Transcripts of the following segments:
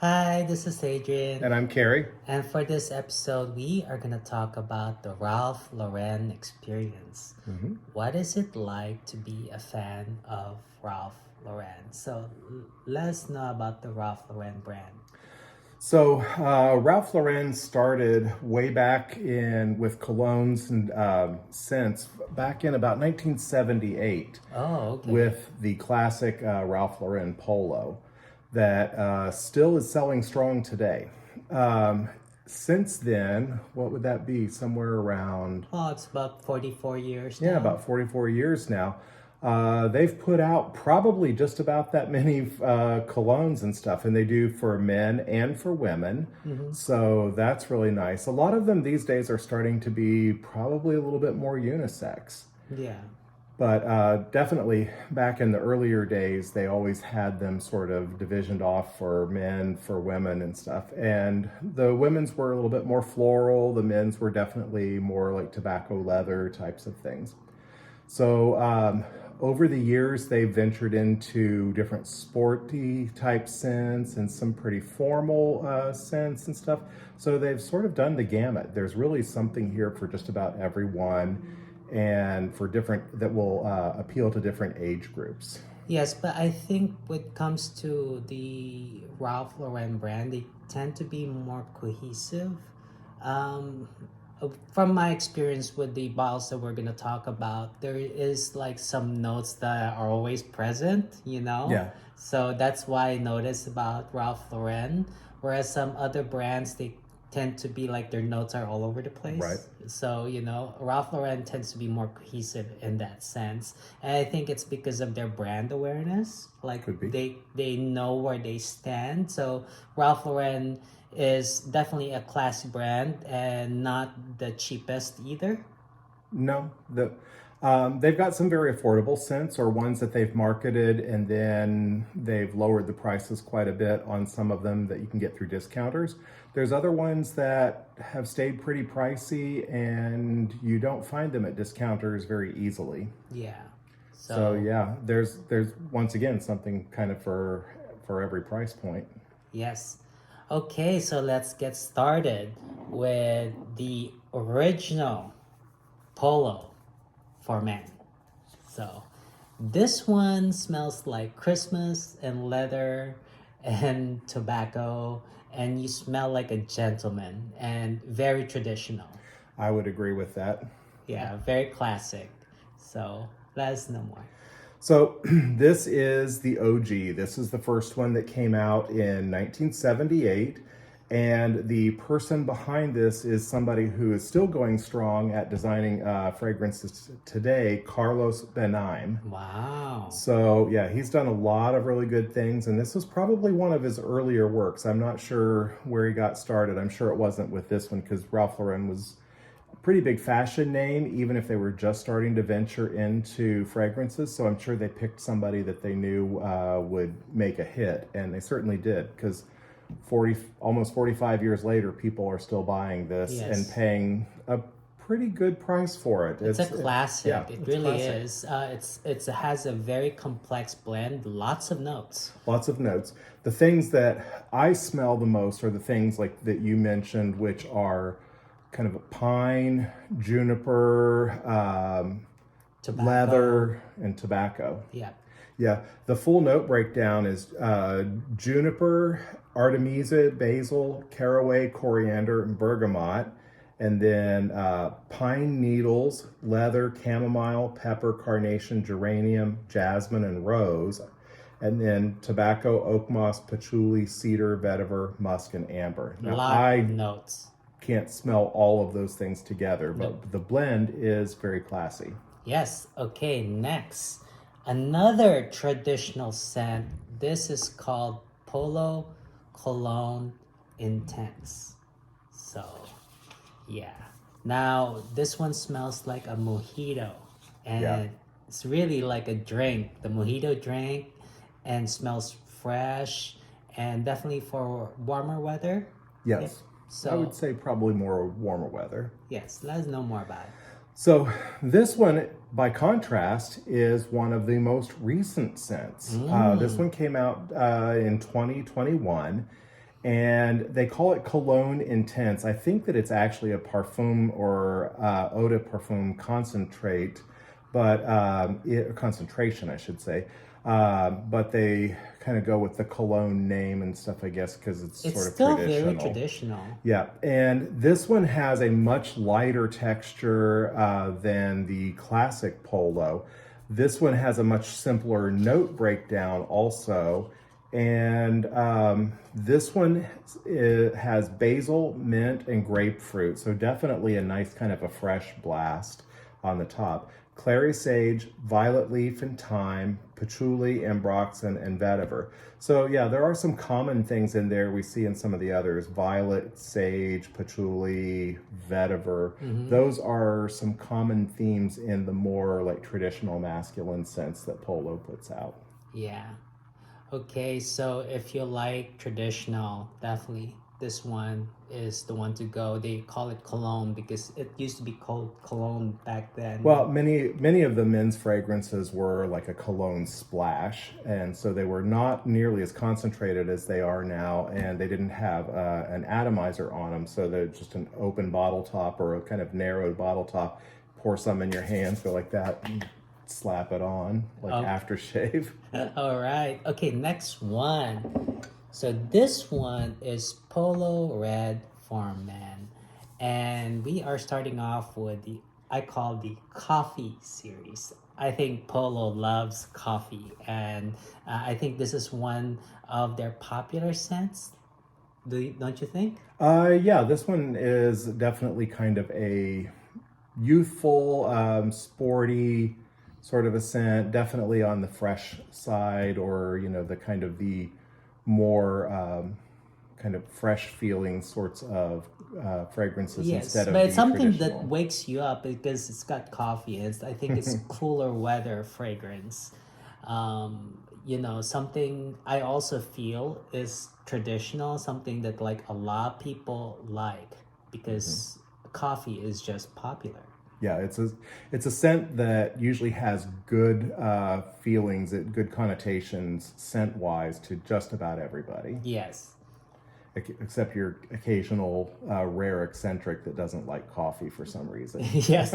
Hi, this is Adrian. And I'm Carrie. And for this episode, we are going to talk about the Ralph Lauren experience. What is it like to be a fan of Ralph Lauren? So, let us know about the Ralph Lauren brand. So Ralph Lauren started way back in with colognes and scents back in about 1978 Oh, okay. with the classic Ralph Lauren Polo that still is selling strong today. Since then, what would that be? Somewhere around Oh, it's about 44 years yeah, now. about 44 years now. They've put out probably just about that many colognes and stuff, and they do for men and for women. So that's really nice. A lot of them these days are starting to be probably a little bit more unisex. Yeah. But definitely back in the earlier days, they always had them sort of divisioned off for men, for women and stuff. And the women's were a little bit more floral. The men's were definitely more like tobacco leather types of things. So over the years, they've ventured into different sporty type scents and some pretty formal scents and stuff. So they've sort of done the gamut. There's really something here for just about everyone and for different that will appeal to different age groups. Yes, but I think when it comes to the Ralph Lauren brand, they tend to be more cohesive. Um, from my experience with the bottles that we're going to talk about, there is like some notes that are always present, you know? Yeah. So that's why I noticed about Ralph Lauren, whereas some other brands, they tend to be like their notes are all over the place. Right. So, Ralph Lauren tends to be more cohesive in that sense. And I think it's because of their brand awareness. Like Could be. they know where they stand. So Ralph Lauren is definitely a classy brand and not the cheapest either. No, they've got some very affordable scents or ones that they've marketed and then they've lowered the prices quite a bit on some of them that you can get through discounters. There's other ones that have stayed pretty pricey and you don't find them at discounters very easily. Yeah. So yeah, there's once again something kind of for every price point. Yes. Okay, so let's get started with the original Polo for men. So this one smells like Christmas and leather and tobacco, and you smell like a gentleman and very traditional. I would agree with that. Yeah, very classic. So let us know more. So this is the OG. This is the first one that came out in 1978. And the person behind this is somebody who is still going strong at designing fragrances today, Carlos Benaim. Wow. So yeah, he's done a lot of really good things. And this was probably one of his earlier works. I'm not sure where he got started. I'm sure it wasn't with this one because Ralph Lauren was pretty big fashion name, even if they were just starting to venture into fragrances. So I'm sure they picked somebody that they knew would make a hit, and they certainly did, because almost 45 years later, people are still buying this and paying a pretty good price for it. It's a classic. It really classic. is. It has a very complex blend, lots of notes. Lots of notes. The things that I smell the most are the things like that you mentioned, which are kind of a pine, juniper, leather, and tobacco. Yeah. Yeah, the full note breakdown is juniper, artemisia, basil, caraway, coriander, and bergamot. And then pine needles, leather, chamomile, pepper, carnation, geranium, jasmine, and rose. And then tobacco, oak moss, patchouli, cedar, vetiver, musk, and amber. Now, lot of notes. Can't smell all of those things together, but the blend is very classy. Yes. Okay, next. Another traditional scent. This is called Polo Cologne Intense. So, yeah. Now, this one smells like a mojito. And it's really like a drink. The mojito drink and smells fresh and definitely for warmer weather. Yes. Yep. So, I would say probably more warmer weather. Yes, let us know more about it. So this one, by contrast, is one of the most recent scents. This one came out in 2021, and they call it Cologne Intense. I think that it's actually a Parfum or eau de parfum concentrate, but concentration, I should say. But they kind of go with the Cologne name and stuff, I guess, because it's It's sort of still traditional. very traditional. Yeah, and this one has a much lighter texture than the classic Polo. This one has a much simpler note breakdown also. And this one has basil, mint, and grapefruit. So definitely a nice kind of a fresh blast on the top. Clary sage, violet leaf and thyme, patchouli, ambroxan, and vetiver. So yeah, there are some common things in there we see in some of the others. Violet, sage, patchouli, vetiver. Those are some common themes in the more like traditional masculine sense that Polo puts out. Yeah. Okay, so if you like traditional, definitely this one is the one to go. They call it cologne because it used to be called cologne back then. Well, many of the men's fragrances were like a cologne splash, and so they were not nearly as concentrated as they are now, and they didn't have an atomizer on them, so they're just an open bottle top or a kind of narrowed bottle top. Pour some in your hands, go like that, and slap it on like aftershave. All right. Okay, next one. So this one is Polo Red Man. And we are starting off with I call the coffee series. I think Polo loves coffee, and I think this is one of their popular scents. Don't you think? Yeah, this one is definitely kind of a youthful, sporty sort of a scent. Definitely on the fresh side, or the kind of the more kind of fresh feeling sorts of fragrances instead of but the it's something traditional. that wakes you up because it's got coffee. I think it's cooler weather fragrance. Something I also feel is traditional, something that like a lot of people like because coffee is just popular. Yeah, it's a scent that usually has good feelings, good connotations scent wise to just about everybody. Yes. Except your occasional rare eccentric that doesn't like coffee for some reason. Yes.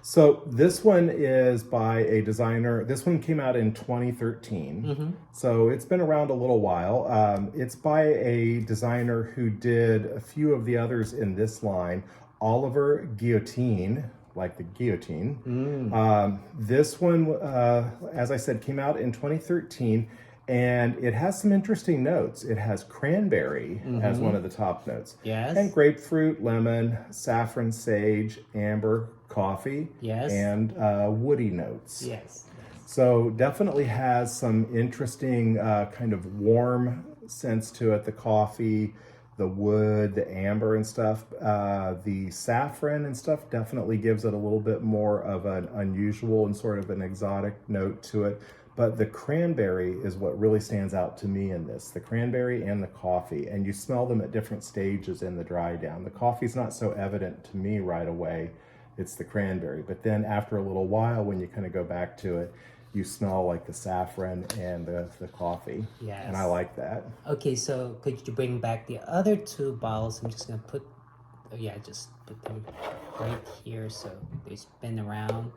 So this one is by a designer. This one came out in 2013. So it's been around a little while. It's by a designer who did a few of the others in this line. Oliver Guillotine, like the guillotine. This one, as I said, came out in 2013. And it has some interesting notes. It has cranberry as one of the top notes. Yes. And grapefruit, lemon, saffron, sage, amber, coffee. Yes. And woody notes. Yes. So definitely has some interesting kind of warm sense to it. The coffee, the wood, the amber and stuff. The saffron and stuff definitely gives it a little bit more of an unusual and sort of an exotic note to it. But the cranberry is what really stands out to me in this. The cranberry and the coffee. And you smell them at different stages in the dry down. The coffee's not so evident to me right away. It's the cranberry. But then after a little while, when you kind of go back to it, you smell like the saffron and the coffee. Yes. And I like that. Okay, so could you bring back the other two bottles? I'm just going to just put them right here so they spin around.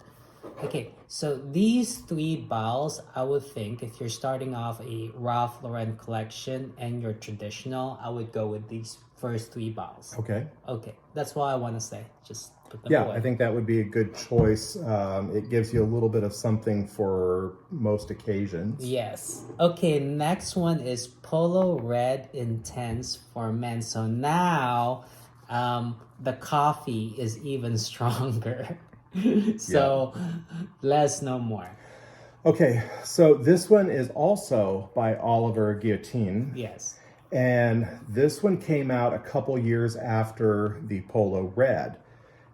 Okay, so these three bottles, I would think if you're starting off a Ralph Lauren collection and you're traditional, I would go with these first three bottles. Okay. Okay, that's what I want to say. Just put them Yeah, away. I think that would be a good choice. It gives you a little bit of something for most occasions. Yes. Okay, next one is Polo Red Intense for men. So now the coffee is even stronger. So let's know more. Okay, so this one is also by Oliver Guillotine. Yes. And this one came out a couple years after the Polo Red.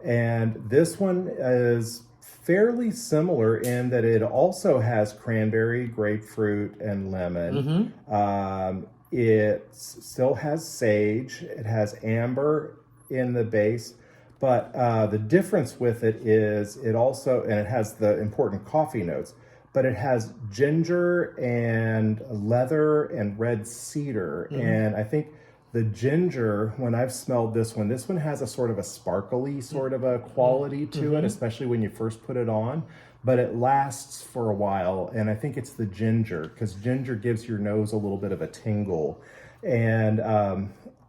And this one is fairly similar in that it also has cranberry, grapefruit, and lemon. It still has sage. It has amber in the base. But the difference with it is it also, and it has the important coffee notes, but it has ginger and leather and red cedar. And I think the ginger, when I've smelled this one has a sort of a sparkly sort of a quality to it, especially when you first put it on, but it lasts for a while. And I think it's the ginger, because ginger gives your nose a little bit of a tingle. And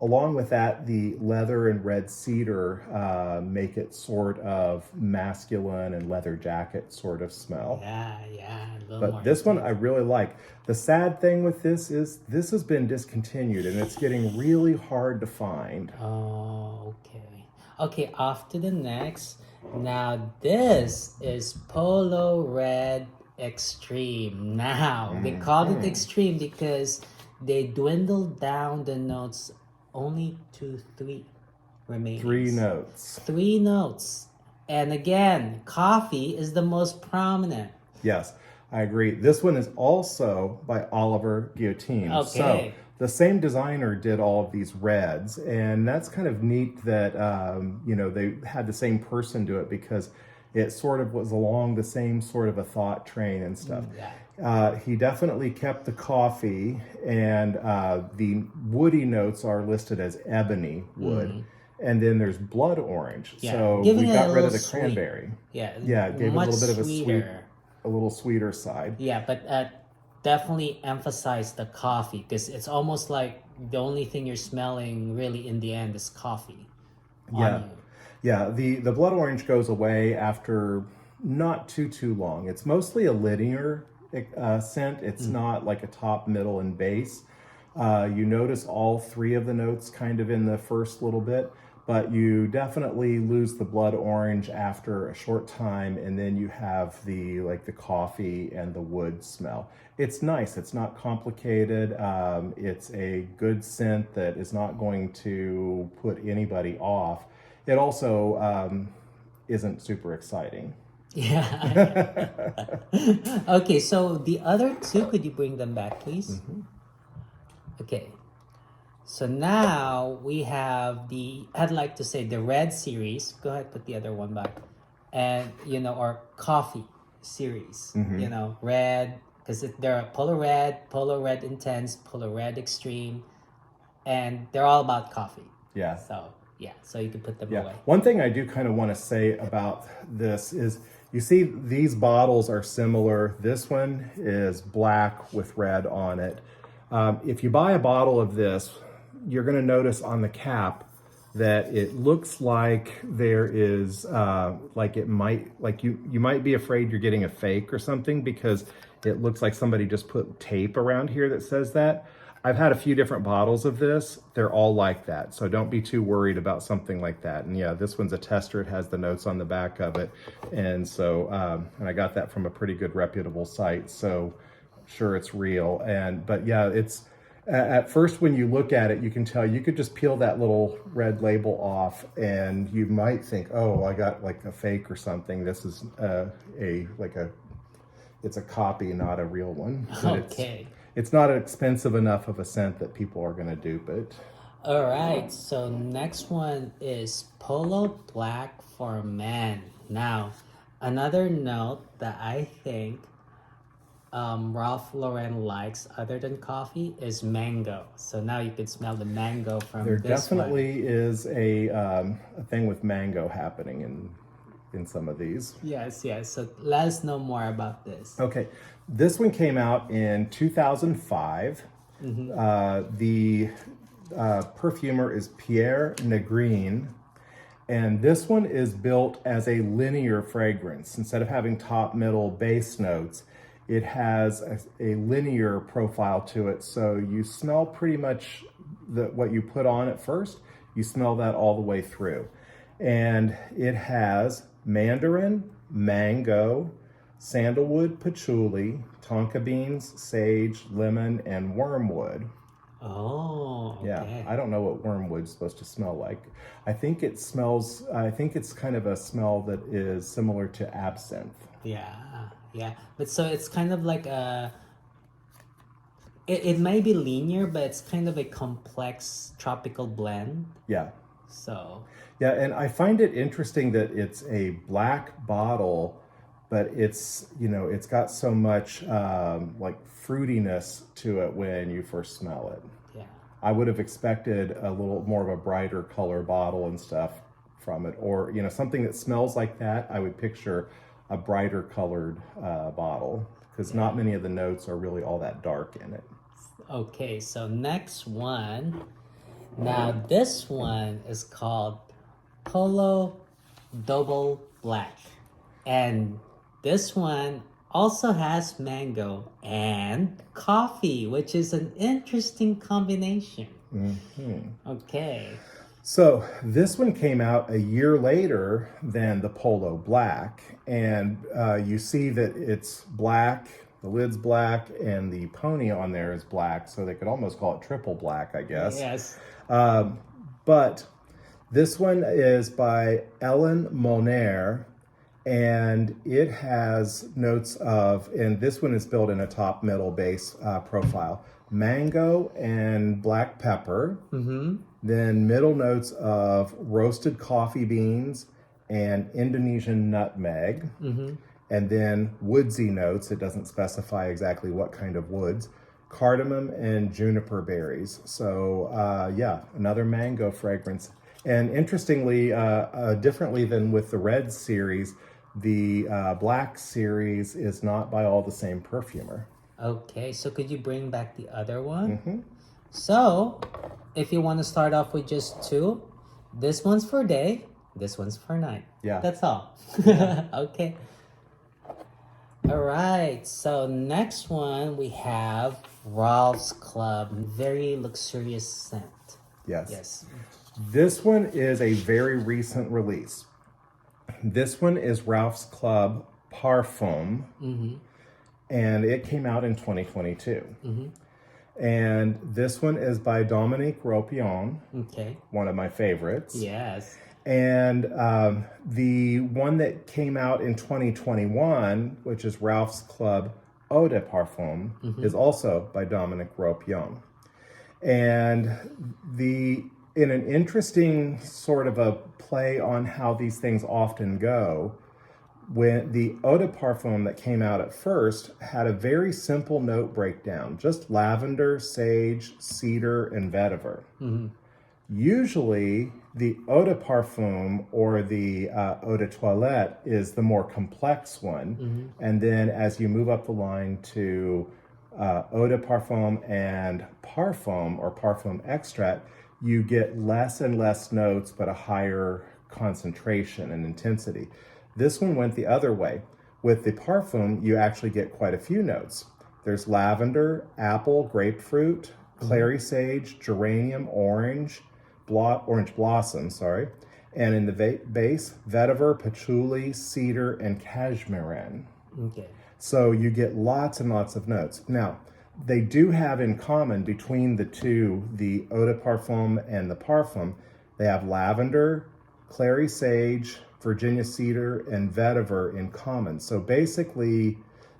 along with that, the leather and red cedar make it sort of masculine and leather jacket sort of smell. Yeah, a little more But this one I intense. really like. The sad thing with this is this has been discontinued and it's getting really hard to find. Oh, okay. Okay, off to the next. Now this is Polo Red Extreme. Now they called it Extreme because they dwindled down the notes only to three remaining. 3 notes. 3 notes. And again, coffee is the most prominent. Yes, I agree. This one is also by Oliver Guillotine. Okay. So the same designer did all of these reds, and that's kind of neat that they had the same person do it, because it sort of was along the same sort of a thought train and stuff. He definitely kept the coffee, and the woody notes are listed as ebony wood. And then there's blood orange. Yeah, So giving we it got a rid of little the sweet. cranberry. Yeah, It gave it a much little bit of sweeter. a little sweeter side. Yeah, but definitely emphasize the coffee, because it's almost like the only thing you're smelling really in the end is coffee on you. Yeah, the blood orange goes away after not too long. It's mostly a linear scent. It's not like a top, middle, and base. You notice all 3 of the notes kind of in the first little bit, but you definitely lose the blood orange after a short time, and then you have the coffee and the wood smell. It's nice. It's not complicated. It's a good scent that is not going to put anybody off. It also isn't super exciting. Yeah. Okay, so the other 2, could you bring them back, please? Okay. So now we have I'd like to say the red series. Go ahead, put the other one back. And, our coffee series, red, because there are Polo Red Intense, Polo Red Extreme, and they're all about coffee. Yeah. So you can put them away. One thing I do kind of want to say about this is, you see these bottles are similar. This one is black with red on it. If you buy a bottle of this, you're going to notice on the cap that it looks like there is you might be afraid you're getting a fake or something, because it looks like somebody just put tape around here that says that. I've had a few different bottles of this. They're all like that. So don't be too worried about something like that. And yeah, this one's a tester. It has the notes on the back of it. And so, and I got that from a pretty good reputable site. So sure, it's real. But yeah, it's, at first when you look at it, you can tell, you could just peel that little red label off and you might think, oh, I got like a fake or something. This is it's a copy, not a real one. But Okay. It's not expensive enough of a scent that people are going to dupe it. All right, so next one is Polo Black for men. Now, another note that I think Ralph Lauren likes other than coffee is mango. So now you can smell the mango from There this definitely is a thing with mango happening in some of these. Yes. So let us know more about this. Okay, this one came out in 2005. The perfumer is Pierre Negrin, and this one is built as a linear fragrance. Instead of having top, middle, base notes, it has a linear profile to it. So you smell pretty much what you put on at first, you smell that all the way through. And it has mandarin, mango, sandalwood, patchouli, tonka beans, sage, lemon, and wormwood. Oh, okay. Yeah, I don't know what wormwood's supposed to smell like. I think it's kind of a smell that is similar to absinthe. Yeah. But so it's kind of like it may be linear, but it's kind of a complex tropical blend. Yeah. So. Yeah, and I find it interesting that it's a black bottle but it's, it's got so much like fruitiness to it when you first smell it. Yeah. I would have expected a little more of a brighter color bottle and stuff from it, or something that smells like that. I would picture a brighter colored bottle, because not many of the notes are really all that dark in it. Okay, so next one. Now this one is called Polo Double Black. And this one also has mango and coffee, which is an interesting combination. Okay. So this one came out a year later than the Polo Black, and you see that it's black, the lid's black, and the pony on there is black, so they could almost call it triple black, I guess. Yes. But this one is by Ellen Moner, and it has notes of, and this one is built in a top, middle, base profile, mango and black pepper. Then middle notes of roasted coffee beans and Indonesian nutmeg. And then woodsy notes, it doesn't specify exactly what kind of woods, cardamom and juniper berries. So yeah, another mango fragrance. And interestingly, differently than with the red series, the black series is not by all the same perfumer. Okay, so could you bring back the other one? So, if you want to start off with just two, this one's for day, this one's for night. Yeah. That's all. Okay. All right, so next one we have Ralph's Club. Very luxurious scent. Yes. Yes. This one is a very recent release. This one is Ralph's Club Parfum, and it came out in 2022. And this one is by Dominique Ropion, Okay. one of my favorites. Yes. And the one that came out in 2021, which is Ralph's Club Eau de Parfum, is also by Dominique Ropion. And in an interesting sort of a play on how these things often go, when the Eau de Parfum that came out at first had a very simple note breakdown, just lavender, sage, cedar, and vetiver. Usually the Eau de Parfum or the Eau de Toilette is the more complex one. And then as you move up the line to Eau de Parfum and Parfum or Parfum Extract, you get less and less notes, but a higher concentration and intensity. This one went the other way. With the Parfum, you actually get quite a few notes. There's lavender, apple, grapefruit, clary sage, geranium, orange blossom, and in the base, vetiver, patchouli, cedar, and cashmere. Okay. So you get lots and lots of notes. Now, they do have in common between the two, the Eau de Parfum and the Parfum, they have lavender, clary sage, Virginia cedar, and vetiver in common. So basically,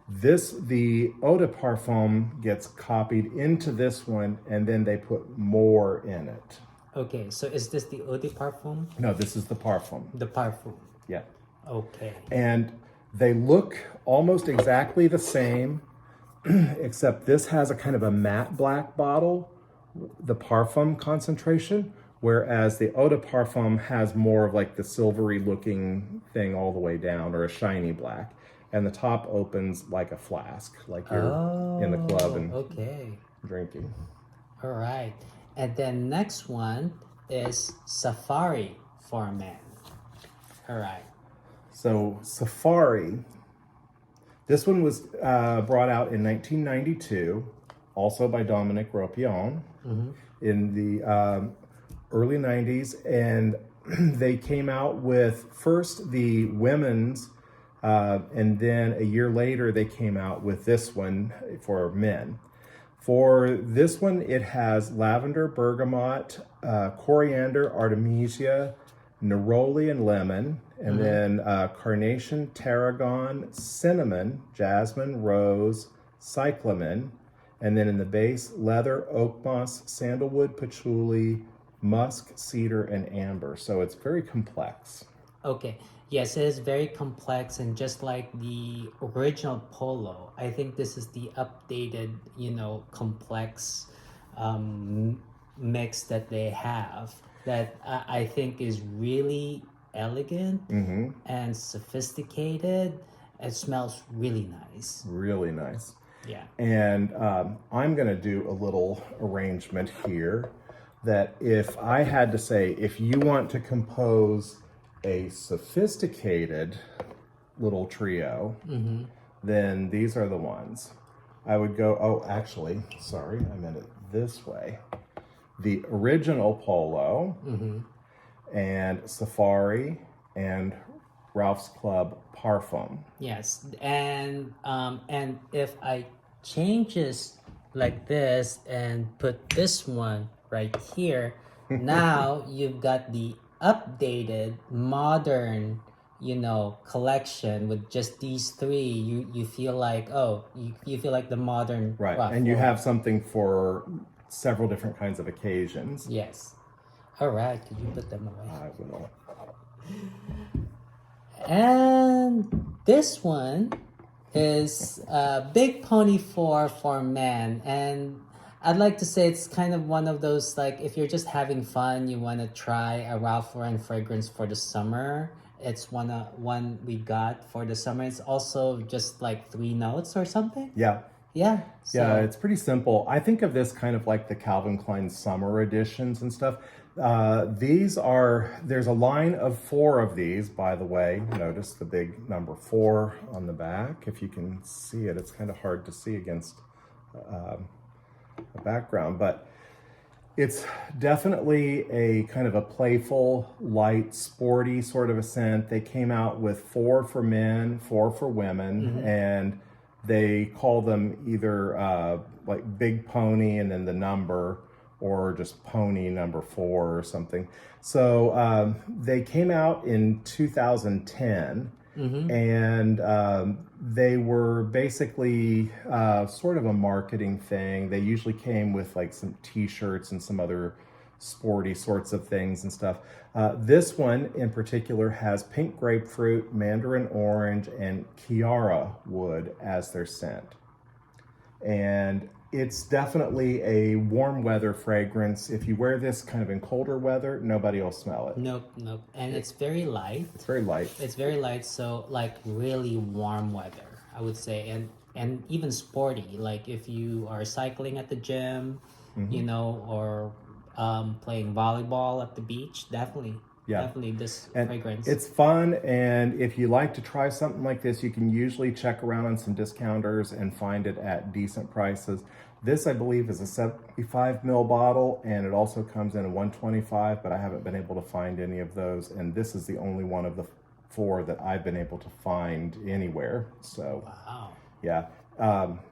the Eau de Parfum gets copied into this one, and then they put more in it. Okay, so is this the Eau de Parfum? No, this is the Parfum. The Parfum. Yeah. Okay. And they look almost exactly the same, except this has a kind of a matte black bottle, the Parfum concentration, whereas the Eau de Parfum has more of like the silvery looking thing all the way down, or a shiny black. And the top opens like a flask, like you're in the club and drinking. All right. And then next one is Safari for men. All right. So Safari, this one was brought out in 1992, also by Dominique Ropion in the early 90s. And they came out with first the women's, and then a year later they came out with this one for men. For this one, it has lavender, bergamot, coriander, artemisia, neroli, and lemon, and then carnation, tarragon, cinnamon, jasmine, rose, cyclamen, and then in the base, leather, oak moss, sandalwood, patchouli, musk, cedar, and amber. So it's very complex. Okay. Yes, it is very complex, and just like the original Polo, I think this is the updated, complex mix that they have that I think is really elegant and sophisticated. It smells really nice. Really nice. Yeah. And I'm going to do a little arrangement here that if I had to say, if you want to compose a sophisticated little trio, then these are the ones. I would go, oh, actually, sorry, I meant it this way. The original Polo and Safari and Ralph's Club Parfum. Yes, and if I change this like this and put this one right here, now you've got the updated modern, collection with just these three. You feel like, oh, you feel like the modern Right, Ralph and you Lauren. have something for several different kinds of occasions. Yes. All right, could you put them away? I will. And this one is Big Pony 4 for men. And I'd like to say it's kind of one of those, like, if you're just having fun, you want to try a Ralph Lauren fragrance for the summer. It's one we got for the summer. It's also just like 3 notes or something. Yeah. Yeah. Yeah, it's pretty simple. I think of this kind of like the Calvin Klein summer editions and stuff. There's a line of 4 of these, by the way. Notice the big number 4 on the back. If you can see it, it's kind of hard to see against the background, but it's definitely a kind of a playful, light, sporty sort of a scent. They came out with 4 for men, 4 for women, and they call them either like Big Pony and then the number, or just Pony number 4 or something. So they came out in 2010, and they were basically sort of a marketing thing. They usually came with like some t-shirts and some other sporty sorts of things and stuff. This one in particular has pink grapefruit, mandarin orange, and Kiara wood as their scent. And it's definitely a warm weather fragrance. If you wear this kind of in colder weather, nobody will smell it. Nope. And it's very light. It's very light. It's very light, so like really warm weather, I would say, and even sporty. Like if you are cycling at the gym, or playing volleyball at the beach, definitely this fragrance. It's fun, and if you like to try something like this, you can usually check around on some discounters and find it at decent prices. This, I believe, is a 75 ml bottle, and it also comes in a 125, but I haven't been able to find any of those, and this is the only one of the 4 that I've been able to find anywhere. So, Wow. Yeah.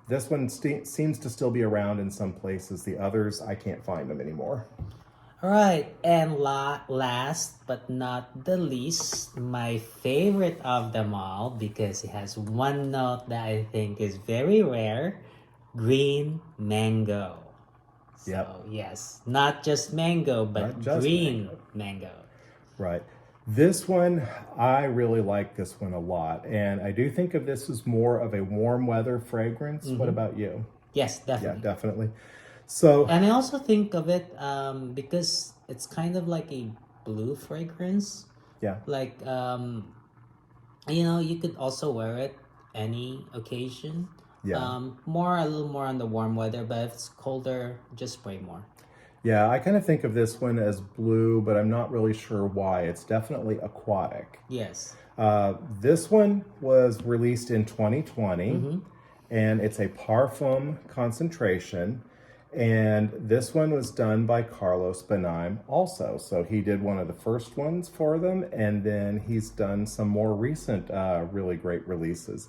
This one seems to still be around in some places. The others, I can't find them anymore. All right, and last but not the least, my favorite of them all, because it has one note that I think is very rare: green mango. So, yes, not just mango, but green mango. Right. This one, I really like this one a lot. And I do think of this as more of a warm weather fragrance. What about you? Yes, definitely. Yeah, definitely. So, and I also think of it because it's kind of like a blue fragrance. yeah. Like, you could also wear it any occasion. Yeah. A little more on the warm weather, but if it's colder, just spray more. Yeah, I kind of think of this one as blue, but I'm not really sure why. It's definitely aquatic. Yes. This one was released in 2020, and it's a Parfum concentration. And this one was done by Carlos Benaim also. So he did one of the first ones for them, and then he's done some more recent really great releases.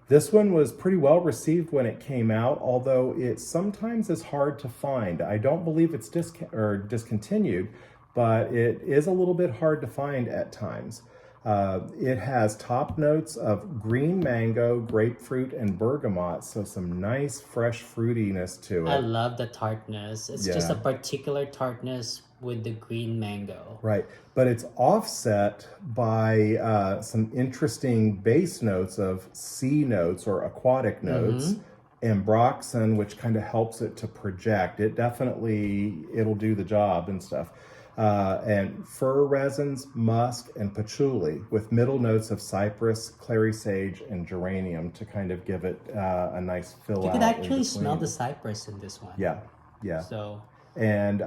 This one was pretty well received when it came out, although it sometimes is hard to find. I don't believe it's discontinued, but it is a little bit hard to find at times. It has top notes of green mango, grapefruit, and bergamot, so some nice fresh fruitiness to I it. love the tartness. It's just a Yeah. particular tartness with the green mango. Right, but it's offset by some interesting base notes of sea notes or aquatic notes, and ambroxan, which kind of helps it to project. It'll do the job and stuff. And fir resins, musk, and patchouli, with middle notes of cypress, clary sage, and geranium to kind of give it a nice fill You out. could in actually smell the between. cypress in this one. Yeah, yeah. So And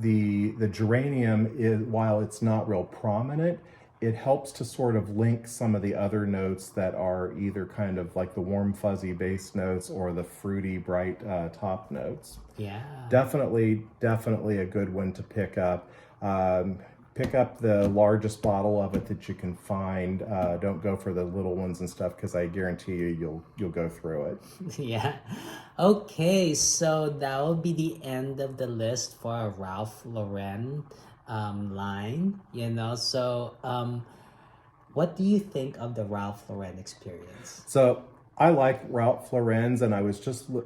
the geranium is, while it's not real prominent, it helps to sort of link some of the other notes that are either kind of like the warm fuzzy base notes or the fruity bright top notes. yeah. Definitely a good one to pick up. Pick up the largest bottle of it that you can find. Don't go for the little ones and stuff, because I guarantee you'll go through it. Yeah. Okay, so that will be the end of the list for our Ralph Lauren line. So what do you think of the Ralph Lauren experience? So I like Ralph Lauren's, and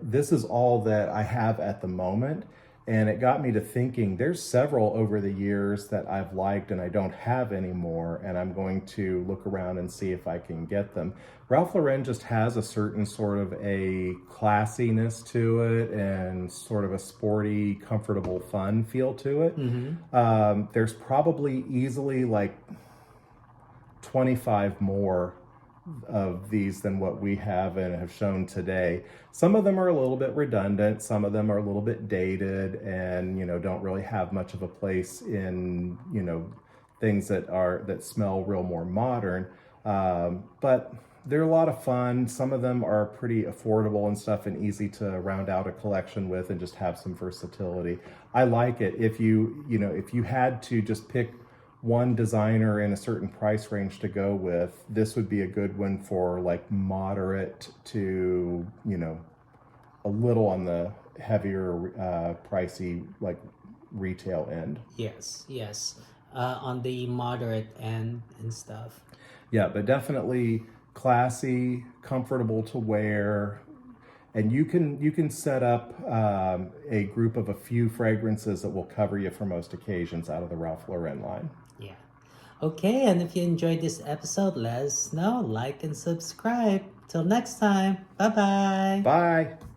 this is all that I have at the moment. And it got me to thinking there's several over the years that I've liked and I don't have anymore, and I'm going to look around and see if I can get them. Ralph Lauren just has a certain sort of a classiness to it and sort of a sporty, comfortable, fun feel to it. There's probably easily like 25 more of these than what we have and have shown today. Some of them are a little bit redundant, some of them are a little bit dated, and don't really have much of a place in things that smell real more modern. But they're a lot of fun. Some of them are pretty affordable and stuff, and easy to round out a collection with and just have some versatility. I like it. If you had to just pick one designer in a certain price range to go with, this would be a good one for like moderate to a little on the heavier pricey like retail end. Yes. On the moderate end and stuff. Yeah, but definitely classy, comfortable to wear, and you can set up a group of a few fragrances that will cover you for most occasions out of the Ralph Lauren line. Yeah. Okay, and if you enjoyed this episode, let us know. Like and subscribe. Till next time. Bye-bye. Bye.